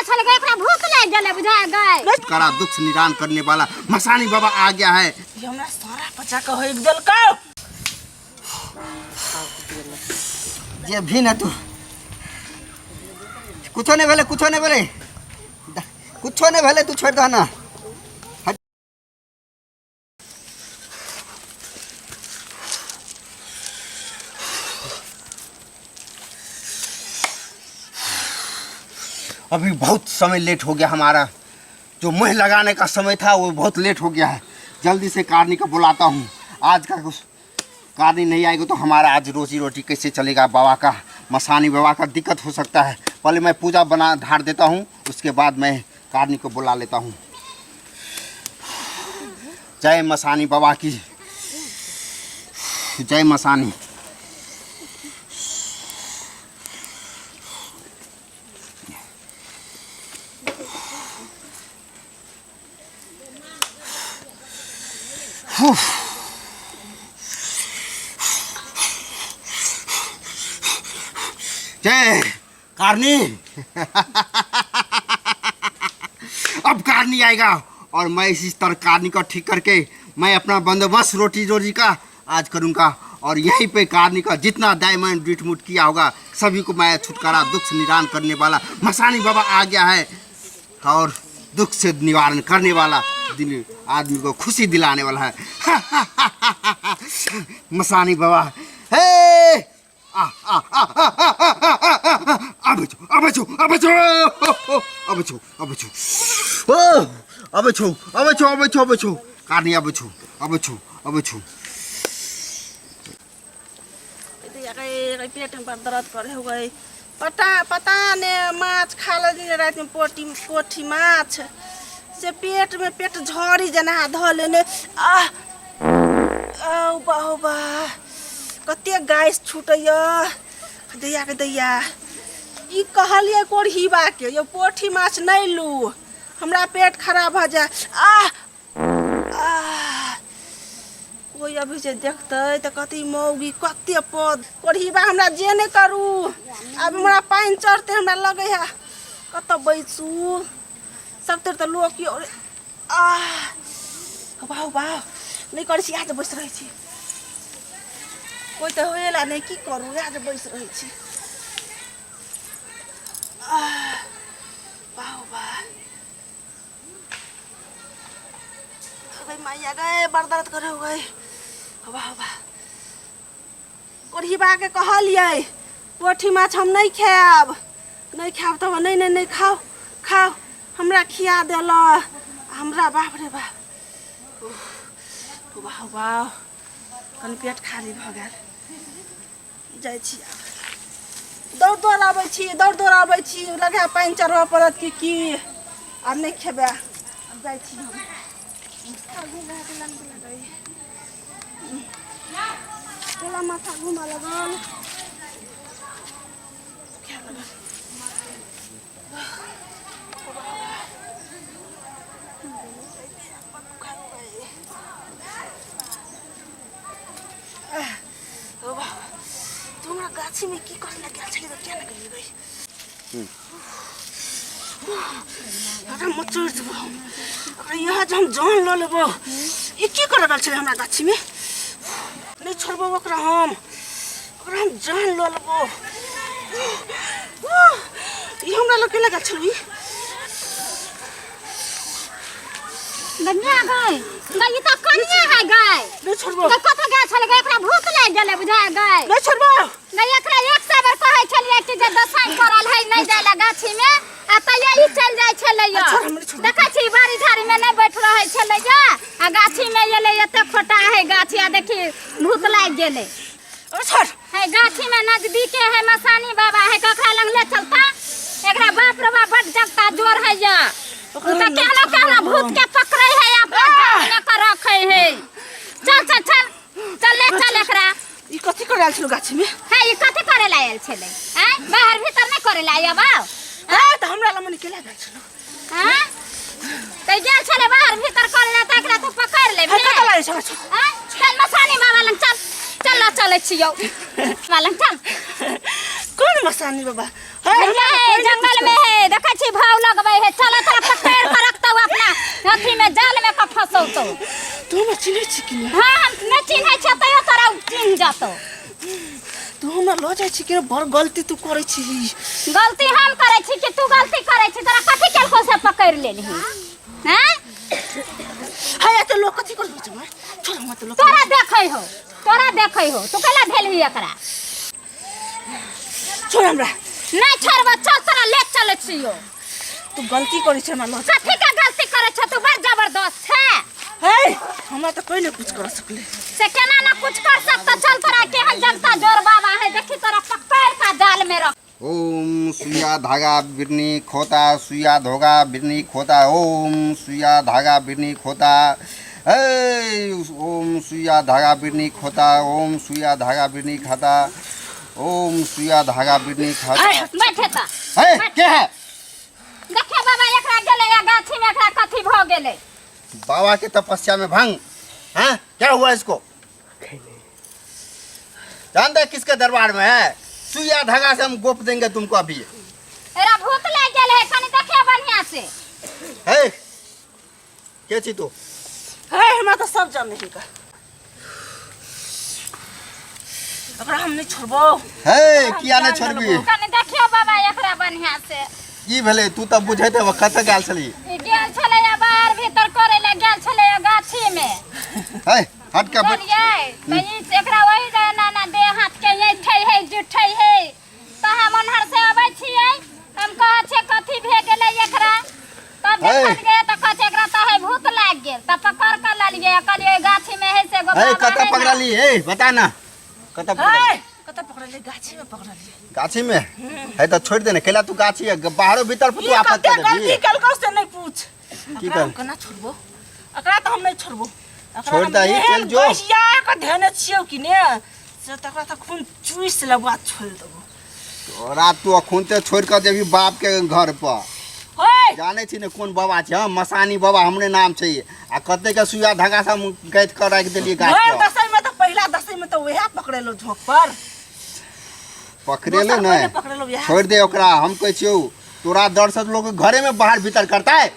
चल गए एकरा भूख लग गेले बुझा गए करा दुख निदान करने वाला मसानी बाबा आ गया है। ये हमरा सारा पचा के होई गेल का ये भी ना तू कुछ नहीं भेले कुछ नहीं भेले तू छोड़ दो ना। अभी बहुत समय लेट हो गया हमारा, जो मुँह लगाने का समय था वो बहुत लेट हो गया है। जल्दी से कारनी को बुलाता हूँ। आज का कुछ कारनी नहीं आएगी तो हमारा आज रोजी रोटी कैसे चलेगा। बाबा का मसानी बाबा का दिक्कत हो सकता है। पहले मैं पूजा बना ढार देता हूँ, उसके बाद मैं कारनी को बुला लेता हूँ। जय मसानी बाबा की, जय मसानी। जय कारनी। अब कारनी आएगा और मैं इसी तरह कारनी को ठीक करके मैं अपना बंदोबस्त रोटी का आज करूंगा। और यहीं पे कारनी का जितना डायमंड बीटमुट किया होगा सभी को मैं छुटकारा दुख से निदान करने वाला मसानी बाबा आ गया है। और दुख से निवारण करने वाला दिल आदमी को खुशी दिलाने वाला है। मसानी बाबा हे पेट में दर्द करे हो गई। पता ने माछ खा ले रात में पोठी माछ से पेट में पेट झड़ी जना ध लेने बा कते गैस छूटैया दैया के दैया। ई कहलिए कोढ़ीबा के ये पोठी माछ नहीं लू, हमरा पेट खराब भ जाए। कोई अभी से देखते तो कति मौगी कते पद कोढ़ीबा हमरा जे नहीं करू। अब हमरा पानी चढ़ते हमरा लगे है कत बैसू सब तर तो लोग की वाह नहीं कर आज बैस रही छी। कोई तो होएला नहीं की करू आज बैस रही छी। गई मैया गए बड़ दर्द करे हो गए। वाह कोढ़ीबा के कहलिए पोठी माछ हम नहीं खाब तो नहीं खाओ हमरा खिया देल हमरा। बाप रे बाप वाह कनि पेट खाली भ गेल। जाइ छी दौड़ आबै छी लगे पानी चढ़बऽ पड़त कि आब नहीं खेबे। अब जाइ छी हम माथा घुमा लगल तुमरा गाछी में की करे लगे छले तो क्या लगे गई। अरे मचर दबो अरे यहाँ हम जान ल लेबो। ये की करे गल छले हमरा गाछी में नहीं छोड़बो ओकरा हम जान ल लेबो। ये हमरा लगे लगा छलवी गन्या गए गई तो कन्या है गए नहीं छोड़बो तो कत गए चल गए एकरा भूख लग गेले बुझा गए नहीं छोड़बो नहीं एकरा एक से बार कहै छलिए कि जे दसाई करल है नहीं जाए गाछी में आ तले ई चल जाय छलैया। देखै छी बाड़ी झाड़ी में नहीं बैठ रहै छलैया आ गाछी में एले एते खोटा है गाछी आ देखी भूख लाग गेले। ओ छोड़ है गाछी में नजदीके है मसानी बाबा है कखरा लंग ले चलता एकरा बाप रे बाप बड़ जगता जोर है या तो कहना भूत के पकड़े है अपना में कर रखे है। चल ले एकरा ई कथि करे आइल छलो गाछी में है ई कथि करे लायल छले हैं बाहर भीतर नहीं करे लाय अब हां त हमरा लमन के लागल छलो हैं त गेल छले बाहर भीतर करे ला त एकरा तो पकड़ ले कत लाय छलो हैं चल मसानी बाबा लंग चले छियो वालंग चल कौन मसानी बाबा है जंगल में है देखै छी भाव लग जातो। तू हमरा चिन्है छी कि नहीं? हाँ हम नहीं चिन्है छ तयो तोरा चिन्ह जातो। तू हमरा लो जाय छी कि बड़ गलती तू करै छी। गलती हम करे छी कि तू गलती करे छी? तोरा कथि केलको से पकड़ लेली हैं? हाय त लोग कथि कर छ मैं? छोड़ मत लोग। तोरा देखै हो तू कला भेलही एकरा। छोड़ हमरा। नहीं छोड़बा चल तोरा ले चलै छियो। तू गलती करै छ हमरा लो। कथि का गलती करे छ तू? बड़ जबरदस्त है। हे हमरा त कोई नहीं कुछ कर सकले। से केना ना कुछ कर सकता? चल तोरा केहन जनता जोर बाबा है देखी तोरा पकड़ का जाल में रख। ओम सुइया धागा बिरनी खोता सुइया धोगा बिरनी खोता ओम सुइया धागा बिरनी खोता ओम सुइया धागा बिरनी खोता ओम सुइया धागा बिरनी खाता ओम सुइया धागा बिरनी खाता। बैठे त है क्या है? देखिए बाबा एकरा गेले या गाछी में एकरा कथि भ गेले? बाबा के तपस्या में भंग। हैं क्या हुआ इसको? जानते हैं किसके दरबार में है? सुइया धागा से हम गोप देंगे तुमको अभी। एरा भूत लग गेल है कनी देखिए बढ़िया से। है के छी तू? हे हमरा त सब जान नहीं का। अगर हम नहीं छोड़बो। है किया ने छोड़बी? कनी देखियो बाबा एकरा बढ़िया से। की भेले तू तब बुझे थे कत गेल छली? ई गेल छले या बाहर भीतर करे ले गेल छले या गाछी में। है हट के बोलिए त ई एकरा वही ना ना दे हाथ के ये ठई है जुठई है त हम अनहर से आबै छियै। हम कह छे कथि भे गेले एकरा तब देखल गए त कह छे एकरा त है भूत लाग गेल त पकड़ कर ल लिए कहलिए गाछी में है से है कत पकड़ली? है बता ना कत पकड़ली? कत पकड़ले? गाछी में पकड़ले। गाछी में है तो छोड़ देने केला तू गाछी है बाहरो भीतर तू आपस कर गलती दे। कल को से नहीं पूछ। की कर? कना छोड़बो? एकरा त हम नहीं छोड़बो। छोड़ दही चल जो। या का ध्यान छियो कि ने से तकरा त खून चुइस ले बात छोड़ देबो। तोरा तू अखुन ते छोड़ कर देबी बाप के घर पर। होय जाने छी ने कौन बाबा छे? हम मसानी बाबा हमरे नाम छै। आ कते के सुइया धागा से हम गैत कर रख देलिए गाछ होय पर। दसई में तो पहला दसई में तो वह पकड़ेलो झोंक पर। पकड़ेले नहीं पकड़ेलो यह। छोड़ दे ओकरा। हम कह छियो तोरा डर से लोग घरे में बाहर भीतर करता है।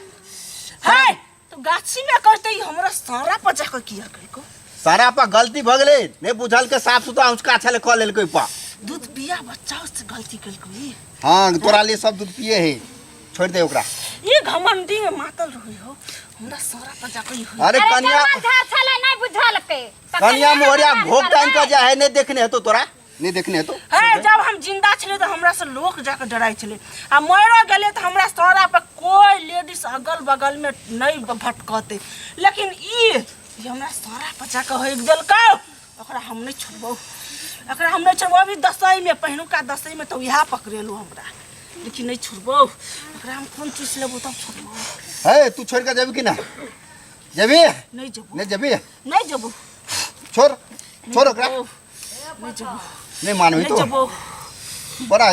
हाय तो गाछी में करते ही हमरा सारा पचा के किया को। सारा पर गलती भ गेले ने बुझल के साफ सुथरा उसका छले क लेल कोई पा। दूध पिया बच्चा से गलती कल कोई। हां तोरा लिए सब दूध पिए है। छोड़ दे ओकरा। ये घमंडी में मातल रही हो हमरा सारा पचा के हो। अरे कन्या झार छले नहीं बुझल के कन्या मोहरिया भोग टाइम का जा है नहीं देखने है तो तोरा नहीं देखने है तो। है जब हम जिंदा छले तो हमरा से लोग जाके डराई छले आ मरो गेले तो हमरा सारा पे कोई लेडीज अगल बगल में नहीं भटकते। लेकिन ई हमरा सारा पचा के हो देल का ओकरा हम नहीं छोड़बो। एकरा हम नहीं छोड़बो। अभी दसई में पहनु का दसई में तो यहा पकड़ेलो हमरा लेकिन नहीं छोड़बो। एकरा हम कौन चीज लेबो तब छोड़बो। है तू छोड़ के जेबी कि ना? जेबी नहीं जबो। नहीं जेबी नहीं जबो। छोड़ छोड़ ओकरा। नहीं जबो। नहीं मानबी तो जबो। बड़ा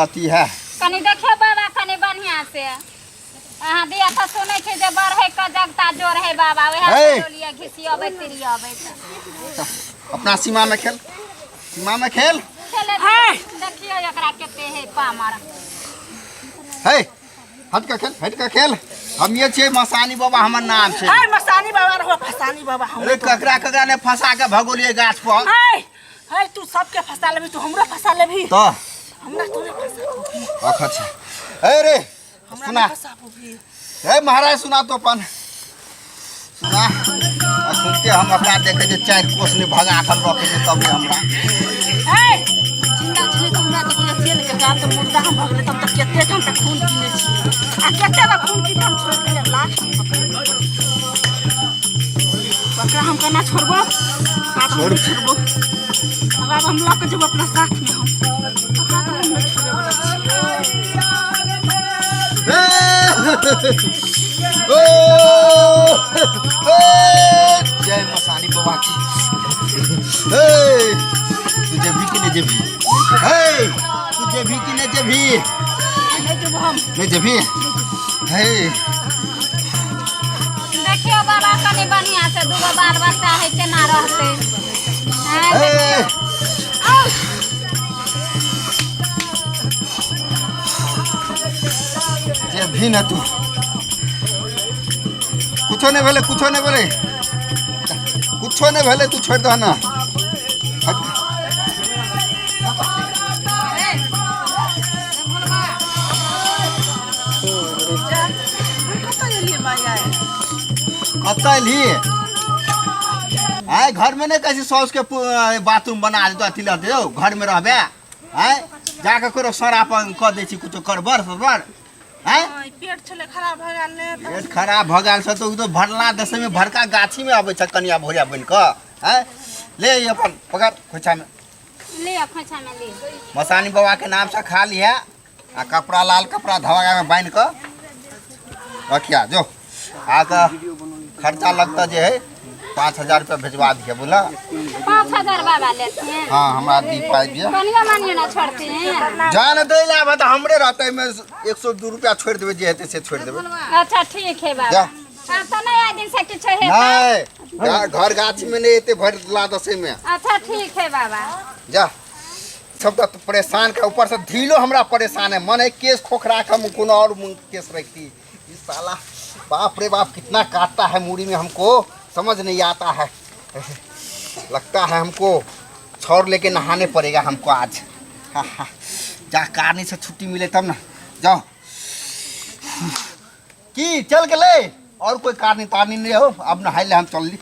अति है। कनी देखियो बाबा कनी बढ़िया से। अहाँ दिया था सुनै छै जे बढ़े क जगता जोर है बाबा वहे बोलिए घिसियाबे तिरियाबे त अपना सीमा में खेल। सीमा में खेल। खेले देखियो एकरा केते है पामर। है हट का खेल। हम ये छे मसानी बाबा हमर नाम छे। हाय मसानी बाबा रहो फसानी बाबा हम। अरे ककरा ने फंसा के भगोलिए गाछ पर। हाय तू सबके फंसा लेबी तू हमरा फंसा लेबी तो हमरा तू नहीं फंसा। अच्छा अरे सुना ए महाराज सुना तो अपन सुना सुनते हम अपना देखे जे चार कोस ने भगा कर रखे जे तब हमरा ए जिंदा छले तो हमरा तो तेल के गात मुर्दा हम भगले तब तक केते हम तक खून पीने छी आ केते बा खून पी हम छोड़ के लाश पकड़ा हम कना छोड़बो। छोड़बो अगर हम लोग जब अपना साथ में हम पकड़ा तो हम नहीं छोड़े वाला जय मसानी बाबा की। तुझे भी कि नहीं जेबी? तुझे भी कि नहीं जेबी? नहीं जेबी। देखियो बाबा कनी बढ़िया से दूगो बाल बच्चा है केना रहते। जे भी न तू कुछो नहीं बोले कुछ नहीं भले तू छोड़ दो ना आए घर में नहीं कैसे सौस के बाथरूम बना दे अथी लग दे घर में रहबे आए जाके करो सरापन कर दे छी कुछ कर बर हैं पेट छले खराब भ गेल ने पेट खराब भ गेल छ तो भरला दस में भरका गाछी में आबै छ कनिया भोरिया बन के हैं ले अपन पकड़ खोछा में ले खोछा में ले मसानी बाबा के नाम से खा लिया आ कपड़ा लाल कपड़ा धवागा में बांध के रखिया जो आका खर्चा लगता जे है 5000 रुपया भेजवा दिया बोला 5000 बाबा लेते हैं हाँ हमरा दी पाई दिया कनिया मानियो ना छोड़ते हैं जान दे ला तो हमरे रहते में 102 रुपया छोड़ देबे जे हेते से छोड़ देबे अच्छा ठीक है बाबा जा अब तो नहीं आ दिन से कुछ है नहीं घर गाछ में नहीं एते भर ला दसे में अच्छा ठीक है बाबा जा सब तो परेशान के ऊपर से ढीलो हमरा परेशान है मन है केस खोखरा का कोनो और केस रखती इस साला बाप रे बाप कितना काटता है मूड़ी में हमको समझ नहीं आता है लगता है हमको छोर लेके नहाने पड़ेगा हमको आज जा कारनी से छुट्टी मिले तब ना जाओ की चल के ले और कोई कारनी तारनी नहीं हो अब नहाई ले हम चल ली